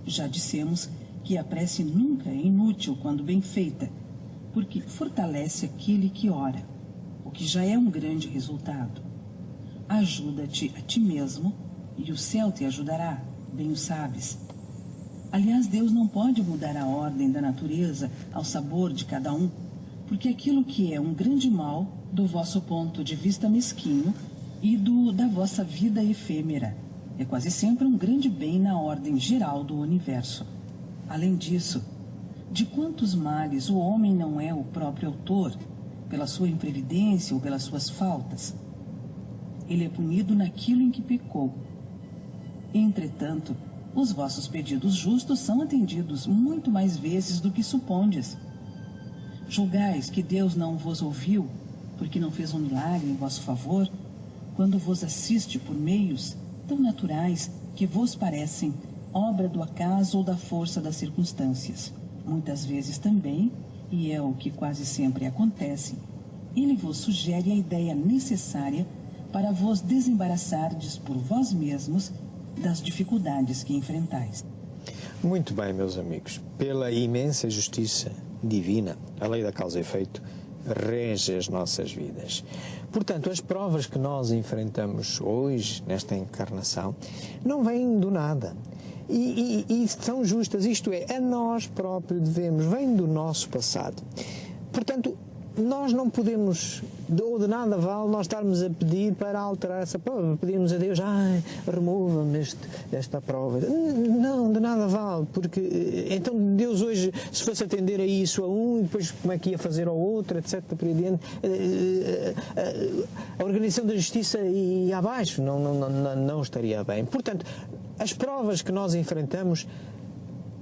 Já dissemos que a prece nunca é inútil quando bem feita, porque fortalece aquele que ora, o que já é um grande resultado. Ajuda-te a ti mesmo e o céu te ajudará, bem o sabes. Aliás, Deus não pode mudar a ordem da natureza ao sabor de cada um, porque aquilo que é um grande mal, do vosso ponto de vista mesquinho e da vossa vida efêmera, é quase sempre um grande bem na ordem geral do universo. Além disso, de quantos males o homem não é o próprio autor, pela sua imprevidência ou pelas suas faltas? Ele é punido naquilo em que pecou. Entretanto, os vossos pedidos justos são atendidos muito mais vezes do que supondes. Julgais que Deus não vos ouviu, porque não fez um milagre em vosso favor, quando vos assiste por meios tão naturais que vos parecem obra do acaso ou da força das circunstâncias. Muitas vezes também, e é o que quase sempre acontece, ele vos sugere a ideia necessária para vos desembaraçardes por vós mesmos das dificuldades que enfrentais. Muito bem, meus amigos. Pela imensa justiça divina, a lei da causa e efeito rege as nossas vidas. Portanto, as provas que nós enfrentamos hoje, nesta encarnação, não vêm do nada. E são justas, isto é, a nós próprios devemos, vêm do nosso passado. Portanto, nós não podemos, ou de nada vale nós estarmos a pedir para alterar essa prova. Pedimos a Deus, remova-me esta prova. Não, de nada vale, porque então Deus hoje, se fosse atender a isso a um, depois como é que ia fazer ao outro, etc. Por aí adiante, a organização da justiça ia abaixo, não estaria bem. Portanto, as provas que nós enfrentamos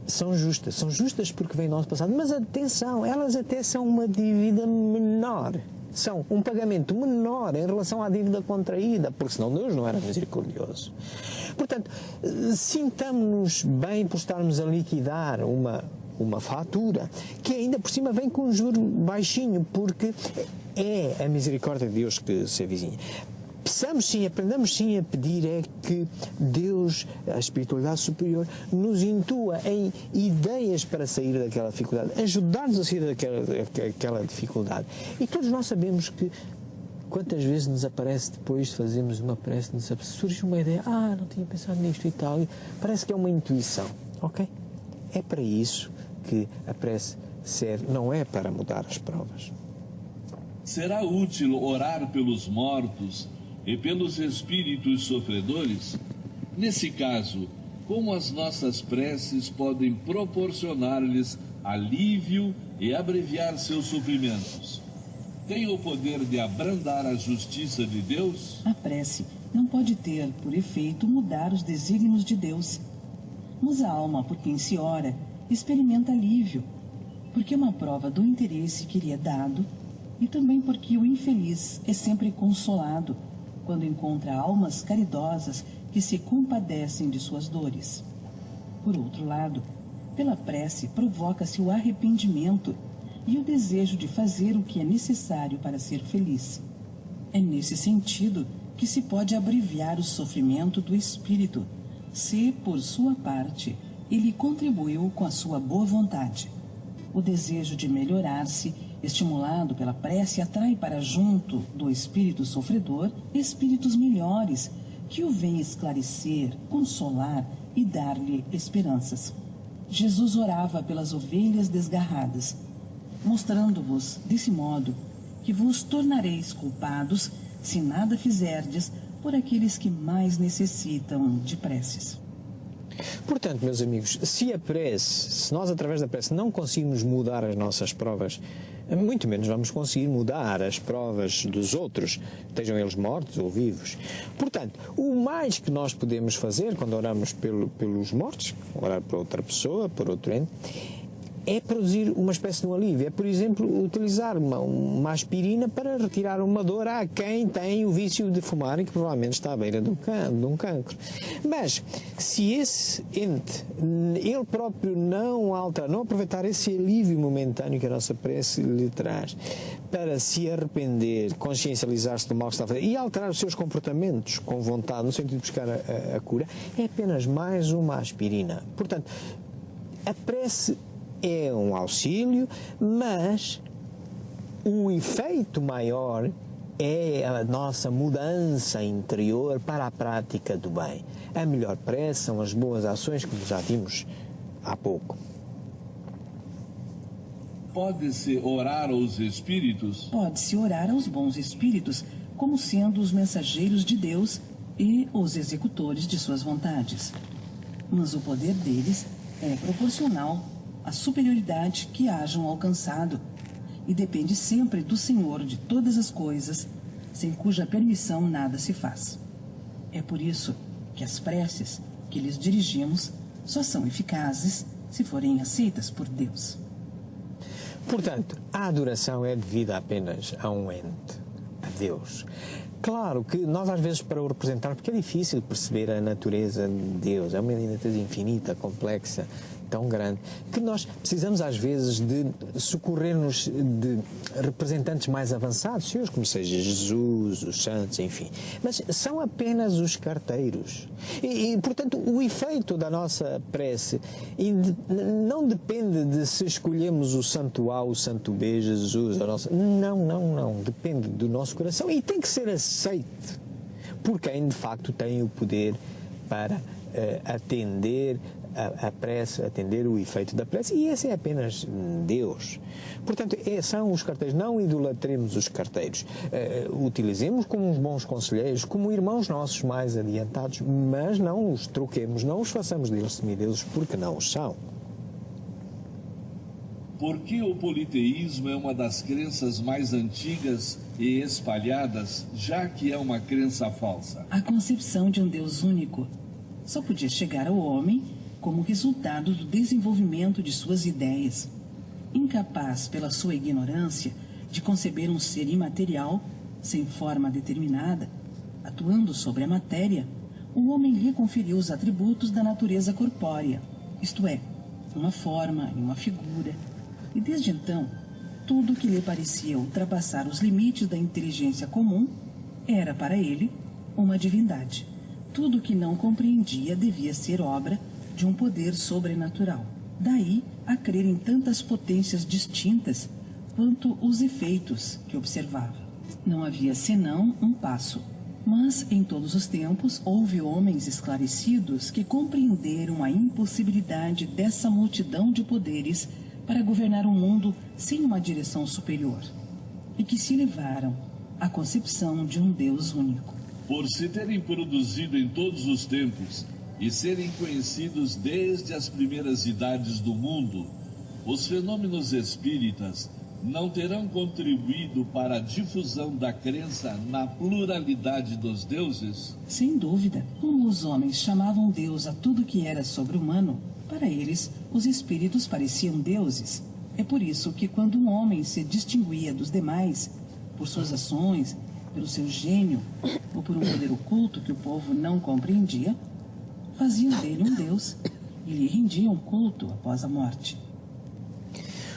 são justas porque vêm do nosso passado, mas atenção, elas até são uma dívida menor, são um pagamento menor em relação à dívida contraída, porque senão Deus não era misericordioso. Portanto, sintamos-nos bem por estarmos a liquidar uma fatura que ainda por cima vem com um juro baixinho, porque é a misericórdia de Deus que se avizinha. Aprendamos sim a pedir é que Deus, a espiritualidade superior, nos intua em ideias para sair daquela dificuldade, ajudar-nos a sair daquela dificuldade. E todos nós sabemos que quantas vezes nos aparece depois de fazermos uma prece, surge uma ideia, não tinha pensado nisto e tal, e parece que é uma intuição, ok? É para isso que a prece serve, não é para mudar as provas. Será útil orar pelos mortos e pelos espíritos sofredores? Nesse caso, como as nossas preces podem proporcionar-lhes alívio e abreviar seus sofrimentos? Tem o poder de abrandar a justiça de Deus? A prece não pode ter, por efeito, mudar os desígnios de Deus. Mas a alma, por quem se ora, experimenta alívio, porque é uma prova do interesse que lhe é dado, e também porque o infeliz é sempre consolado quando encontra almas caridosas que se compadecem de suas dores. Por outro lado, pela prece provoca-se o arrependimento e o desejo de fazer o que é necessário para ser feliz. É nesse sentido que se pode abreviar o sofrimento do espírito, se, por sua parte, ele contribuiu com a sua boa vontade. O desejo de melhorar-se, estimulado pela prece, atrai para junto do espírito sofredor espíritos melhores que o vêm esclarecer, consolar e dar-lhe esperanças. Jesus orava pelas ovelhas desgarradas, mostrando-vos, desse modo, que vos tornareis culpados se nada fizerdes por aqueles que mais necessitam de preces. Portanto, meus amigos, se nós através da prece não conseguimos mudar as nossas provas, muito menos vamos conseguir mudar as provas dos outros, estejam eles mortos ou vivos. Portanto, o mais que nós podemos fazer quando oramos pelos mortos, orar para outra pessoa, por outro ente, é produzir uma espécie de um alívio. É, por exemplo, utilizar uma aspirina para retirar uma dor a quem tem o vício de fumar e que provavelmente está à beira de um cancro. Mas, se esse ente, ele próprio não aproveitar esse alívio momentâneo que a nossa prece lhe traz, para se arrepender, consciencializar-se do mal que está a fazer e alterar os seus comportamentos com vontade, no sentido de buscar a cura, é apenas mais uma aspirina. Portanto, a prece é um auxílio, mas o efeito maior é a nossa mudança interior para a prática do bem. A melhor prece são as boas ações, como já vimos há pouco. Pode-se orar aos espíritos? Pode-se orar aos bons espíritos, como sendo os mensageiros de Deus e os executores de suas vontades. Mas o poder deles é proporcional à superioridade que hajam alcançado e depende sempre do Senhor de todas as coisas, sem cuja permissão nada se faz. É por isso que as preces que lhes dirigimos só são eficazes se forem aceitas por Deus. Portanto, a adoração é devida apenas a um ente, a Deus. Claro que nós às vezes, para o representar, porque é difícil perceber a natureza de Deus, é uma natureza infinita, complexa, tão grande, que nós precisamos às vezes de socorrer-nos de representantes mais avançados, senhores como seja Jesus, os santos, enfim. Mas são apenas os carteiros. E portanto, o efeito da nossa prece não depende de se escolhemos o santo A, o santo B, Jesus, a nossa... Não. Depende do nosso coração e tem que ser aceito por quem de facto tem o poder para atender a prece, atender o efeito da prece, e esse é apenas Deus. Portanto, são os carteiros. Não idolatremos os carteiros. Utilizemos como uns bons conselheiros, como irmãos nossos mais adiantados, mas não os troquemos, não os façamos deles semideuses, porque não os são. Porque o politeísmo é uma das crenças mais antigas e espalhadas, já que é uma crença falsa? A concepção de um Deus único só podia chegar ao homem como resultado do desenvolvimento de suas ideias. Incapaz, pela sua ignorância, de conceber um ser imaterial, sem forma determinada, atuando sobre a matéria, o homem lhe conferiu os atributos da natureza corpórea, isto é, uma forma e uma figura. E desde então, tudo que lhe parecia ultrapassar os limites da inteligência comum era para ele uma divindade. Tudo que não compreendia devia ser obra de um poder sobrenatural. Daí a crer em tantas potências distintas quanto os efeitos que observava. Não havia senão um passo. Mas, em todos os tempos, houve homens esclarecidos que compreenderam a impossibilidade dessa multidão de poderes para governar o mundo sem uma direção superior, e que se levaram à concepção de um Deus único. Por se terem produzido em todos os tempos e serem conhecidos desde as primeiras idades do mundo, os fenômenos espíritas não terão contribuído para a difusão da crença na pluralidade dos deuses? Sem dúvida. Como os homens chamavam Deus a tudo que era sobre-humano, para eles, os espíritos pareciam deuses. É por isso que quando um homem se distinguia dos demais, por suas ações, pelo seu gênio ou por um poder oculto que o povo não compreendia, faziam dele um deus e lhe rendiam culto após a morte.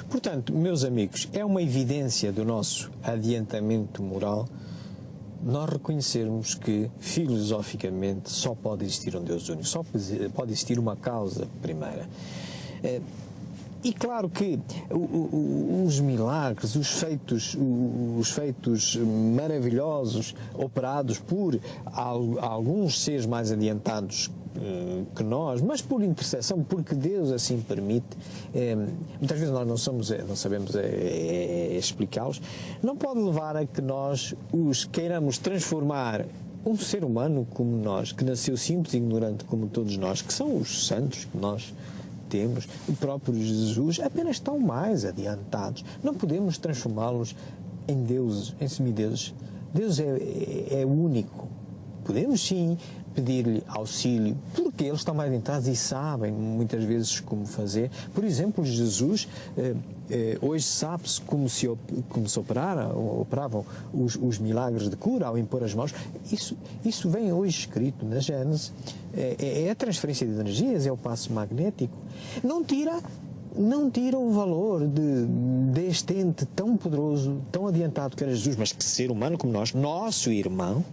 Portanto, meus amigos, é uma evidência do nosso adiantamento moral nós reconhecermos que, filosoficamente, só pode existir um Deus único, só pode existir uma causa primeira. E claro que os milagres, os feitos maravilhosos operados por alguns seres mais adiantados que nós, mas por intercessão, porque Deus assim permite, muitas vezes nós não sabemos explicá-los, não pode levar a que nós os queiramos transformar um ser humano como nós, que nasceu simples e ignorante como todos nós, que são os santos que nós temos, o próprio Jesus, apenas estão mais adiantados. Não podemos transformá-los em deuses, em semideuses. Deus é único. Podemos sim pedir-lhe auxílio, porque eles estão mais adiantados e sabem muitas vezes como fazer. Por exemplo, Jesus, hoje sabe-se como se operavam os milagres de cura ao impor as mãos. Isso vem hoje escrito na Gênesis. É a transferência de energias, é o passo magnético. Não tira o valor deste ente tão poderoso, tão adiantado que era Jesus, mas que ser humano como nós, nosso irmão,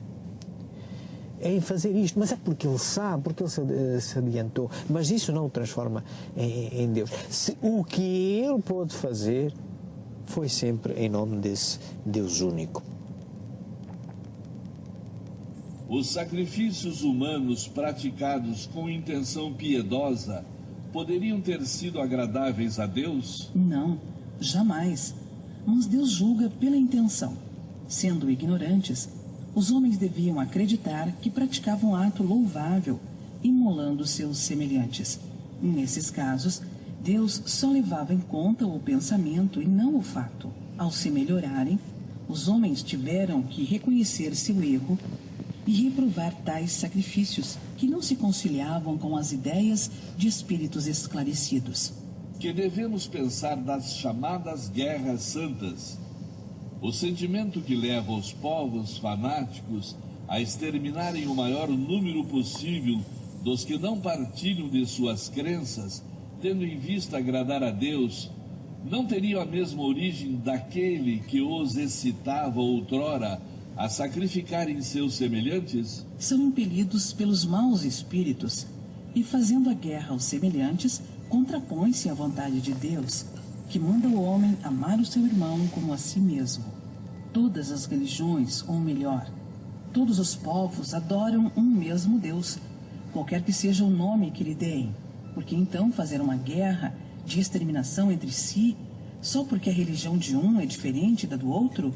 é em fazer isto, mas é porque ele sabe, porque ele se adiantou, mas isso não o transforma em Deus. O que ele pôde fazer foi sempre em nome desse Deus único. Os sacrifícios humanos praticados com intenção piedosa poderiam ter sido agradáveis a Deus? Não, jamais. Mas Deus julga pela intenção. Sendo ignorantes, os homens deviam acreditar que praticavam um ato louvável, imolando seus semelhantes. Nesses casos, Deus só levava em conta o pensamento e não o fato. Ao se melhorarem, os homens tiveram que reconhecer seu erro e reprovar tais sacrifícios que não se conciliavam com as ideias de espíritos esclarecidos. Que devemos pensar das chamadas guerras santas? O sentimento que leva os povos fanáticos a exterminarem o maior número possível dos que não partilham de suas crenças tendo em vista agradar a Deus, não teriam a mesma origem daquele que os excitava outrora a sacrificarem seus semelhantes? São impelidos pelos maus espíritos e, fazendo a guerra aos semelhantes, contrapõe-se à vontade de Deus, que manda o homem amar o seu irmão como a si mesmo. Todas as religiões, ou melhor, todos os povos adoram um mesmo Deus, qualquer que seja o nome que lhe deem, porque então fazer uma guerra de exterminação entre si, só porque a religião de um é diferente da do outro?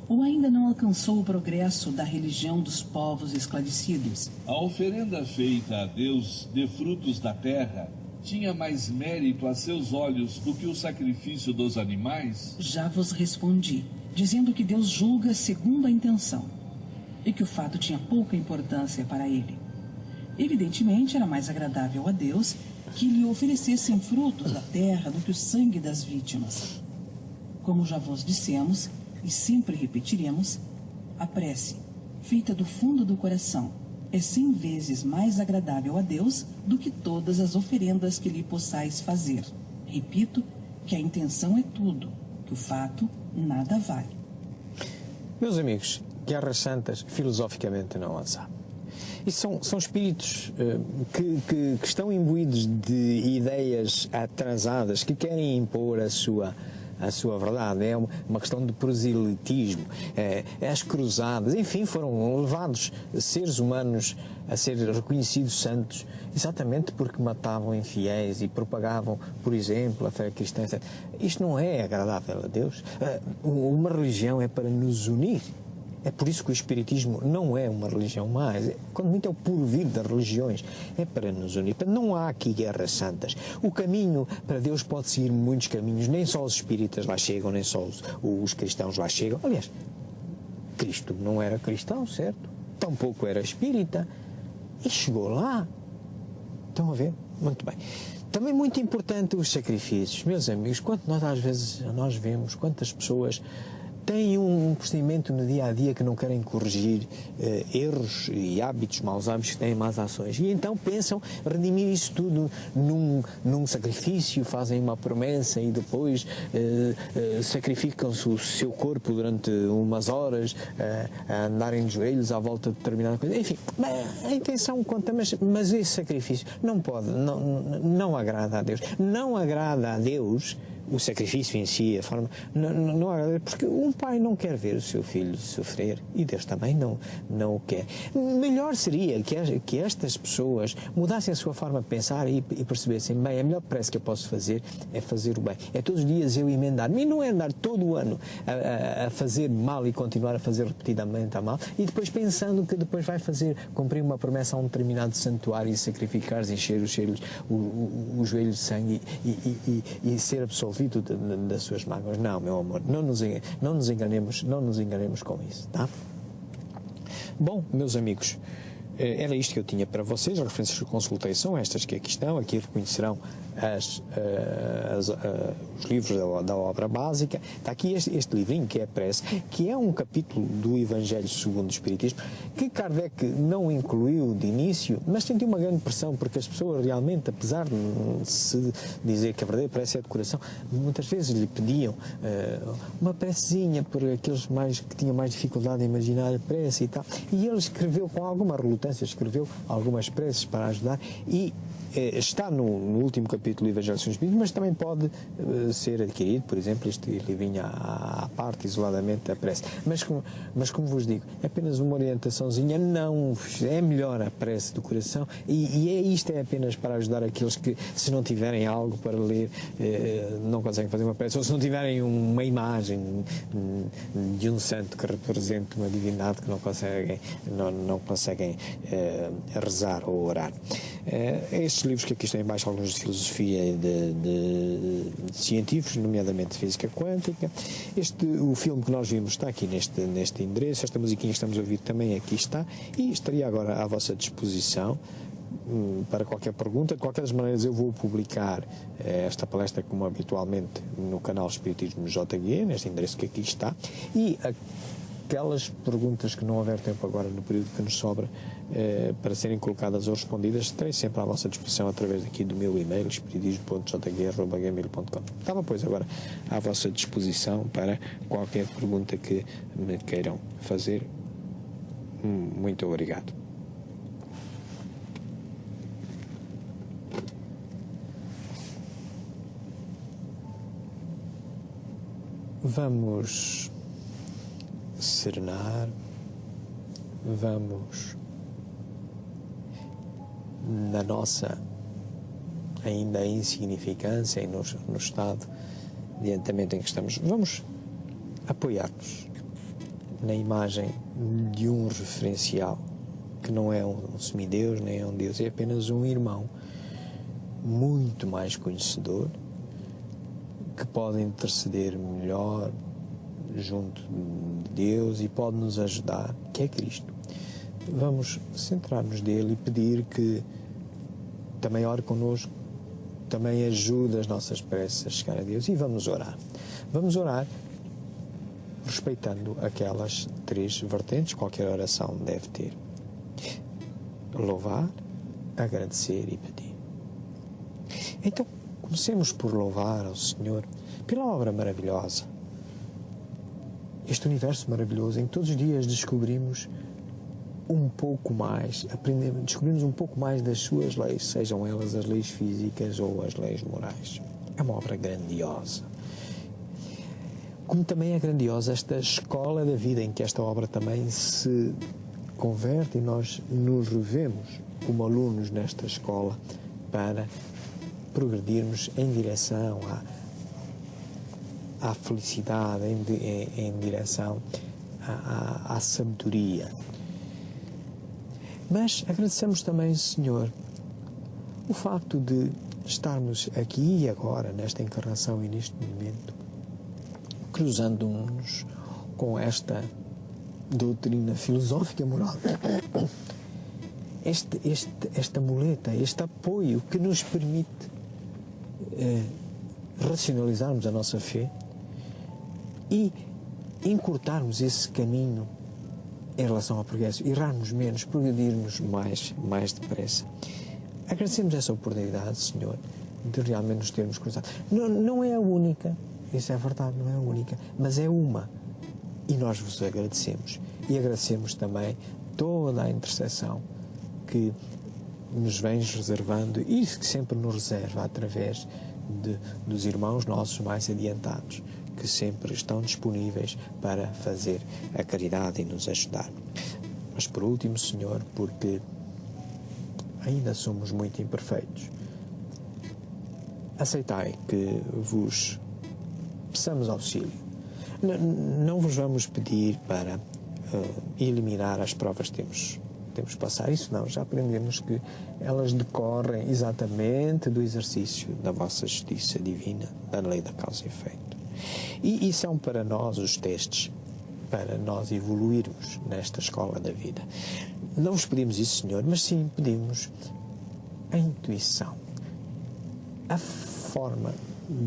Ou ainda não alcançou o progresso da religião dos povos esclarecidos? A oferenda feita a Deus de frutos da terra tinha mais mérito a seus olhos do que o sacrifício dos animais? Já vos respondi, dizendo que Deus julga segundo a intenção, e que o fato tinha pouca importância para ele. Evidentemente, era mais agradável a Deus que lhe oferecessem frutos da terra do que o sangue das vítimas. Como já vos dissemos, e sempre repetiremos, a prece, feita do fundo do coração, é 100 vezes mais agradável a Deus do que todas as oferendas que lhe possais fazer. Repito que a intenção é tudo, que o fato nada vale. Meus amigos, guerras santas filosoficamente não as há. E são espíritos que estão imbuídos de ideias atrasadas, que querem impor a sua verdade. É uma questão de proselitismo, as cruzadas, enfim, foram levados seres humanos a ser reconhecidos santos exatamente porque matavam infiéis e propagavam, por exemplo, a fé cristã. Isto não é agradável a Deus. Uma religião é para nos unir. É por isso que o Espiritismo não é uma religião mais. Quando muito é o porvir das religiões. É para nos unir. Não há aqui guerras santas. O caminho para Deus pode seguir muitos caminhos. Nem só os espíritas lá chegam, nem só os cristãos lá chegam. Aliás, Cristo não era cristão, certo? Tampouco era espírita. E chegou lá. Estão a ver? Muito bem. Também muito importante os sacrifícios. Meus amigos, quanto nós às vezes vemos, quantas pessoas têm um procedimento no dia-a-dia que não querem corrigir erros e hábitos, maus hábitos que têm más ações. E então pensam redimir isso tudo num sacrifício, fazem uma promessa e depois sacrificam-se o seu corpo durante umas horas a andarem de joelhos à volta de determinada coisa. Enfim, a intenção conta, mas esse sacrifício não pode, não agrada a Deus. Não agrada a Deus o sacrifício em si, a forma, não agrada, porque um pai não quer ver o seu filho sofrer e Deus também não o quer. Melhor seria que estas pessoas mudassem a sua forma de pensar e percebessem, bem, a melhor prece que eu posso fazer é fazer o bem. É todos os dias eu emendar-me, e não é andar todo o ano a fazer mal e continuar a fazer repetidamente a mal, e depois pensando que depois vai cumprir uma promessa a um determinado santuário e sacrificar-se, encher os joelhos de sangue e ser absolvido das suas mágoas. Não, meu amor, não nos enganemos com isso, tá? Bom, meus amigos, era isto que eu tinha para vocês. As referências que eu consultei são estas que aqui estão. Aqui reconhecerão os livros da obra básica. Está aqui este livrinho que é a prece, que é um capítulo do Evangelho segundo o Espiritismo, que Kardec não incluiu de início, mas sentiu uma grande pressão, porque as pessoas realmente, apesar de se dizer que a verdadeira prece é de coração, muitas vezes lhe pediam uma precezinha por aqueles que tinham mais dificuldade em imaginar a prece e tal. E ele escreveu com alguma relutância, escreveu algumas preces para ajudar, e está no último capítulo do Evangelho segundo o Espiritismo, mas também pode ser adquirido, por exemplo, este livrinho à parte, isoladamente da prece. Mas como vos digo, é apenas uma orientaçãozinha, não é melhor a prece do coração, e isto é apenas para ajudar aqueles que, se não tiverem algo para ler, não conseguem fazer uma prece, ou se não tiverem uma imagem de um santo que represente uma divindade, que não conseguem rezar ou orar. Estes livros que aqui estão em baixo, alguns de filosofia e de científicos, nomeadamente de física quântica. O filme que nós vimos está aqui neste endereço. Esta musiquinha que estamos a ouvir também aqui está, e estaria agora à vossa disposição para qualquer pergunta. De qualquer das maneiras, eu vou publicar esta palestra, como habitualmente, no canal Espiritismo JG, neste endereço que aqui está, e aquelas perguntas que não houver tempo agora no período que nos sobra para serem colocadas ou respondidas, estarei sempre à vossa disposição através daqui do meu e-mail, espiritismo.jg@gmail.com. Estava, pois, agora à vossa disposição para qualquer pergunta que me queiram fazer. Muito obrigado. Vamos serenar, vamos na nossa ainda insignificância e no estado de adiantamento em que estamos, vamos apoiar-nos na imagem de um referencial que não é um semideus nem é um Deus, é apenas um irmão muito mais conhecedor, que pode interceder melhor junto de Deus e pode nos ajudar, que é Cristo. Vamos centrar-nos nele e pedir que também ore connosco, também ajude as nossas preces a chegar a Deus, e vamos orar. Vamos orar respeitando aquelas 3 vertentes que qualquer oração deve ter: louvar, agradecer e pedir. Então, comecemos por louvar ao Senhor pela obra maravilhosa, este universo maravilhoso em que todos os dias descobrimos um pouco mais, descobrimos um pouco mais das suas leis, sejam elas as leis físicas ou as leis morais. É uma obra grandiosa. Como também é grandiosa esta escola da vida, em que esta obra também se converte e nós nos revemos como alunos nesta escola para progredirmos em direção à felicidade, em direção à sabedoria. Mas agradecemos também, Senhor, o facto de estarmos aqui e agora, nesta encarnação e neste momento, cruzando-nos com esta doutrina filosófica moral, esta muleta, este apoio que nos permite racionalizarmos a nossa fé e encurtarmos esse caminho em relação ao progresso, errarmos menos, progredirmos mais depressa. Agradecemos essa oportunidade, Senhor, de realmente nos termos cruzado. Não é a única, isso é verdade, não é a única, mas é uma. E nós vos agradecemos. E agradecemos também toda a intercessão que nos vens reservando e que sempre nos reserva através dos irmãos nossos mais adiantados, que sempre estão disponíveis para fazer a caridade e nos ajudar. Mas por último, Senhor, porque ainda somos muito imperfeitos, aceitai que vos peçamos auxílio. Não vos vamos pedir para eliminar as provas que temos de passar. Isso não, já aprendemos que elas decorrem exatamente do exercício da vossa justiça divina, da lei da causa e efeito. E são para nós os testes, para nós evoluirmos nesta escola da vida. Não vos pedimos isso, Senhor, mas sim pedimos a intuição, a forma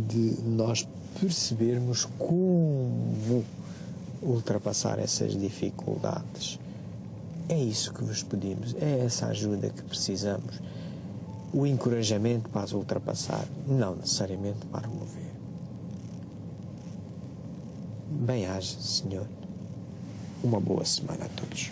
de nós percebermos como ultrapassar essas dificuldades. É isso que vos pedimos, é essa ajuda que precisamos, o encorajamento para as ultrapassar, não necessariamente para remover. Bem-aja, Senhor. Uma boa semana a todos.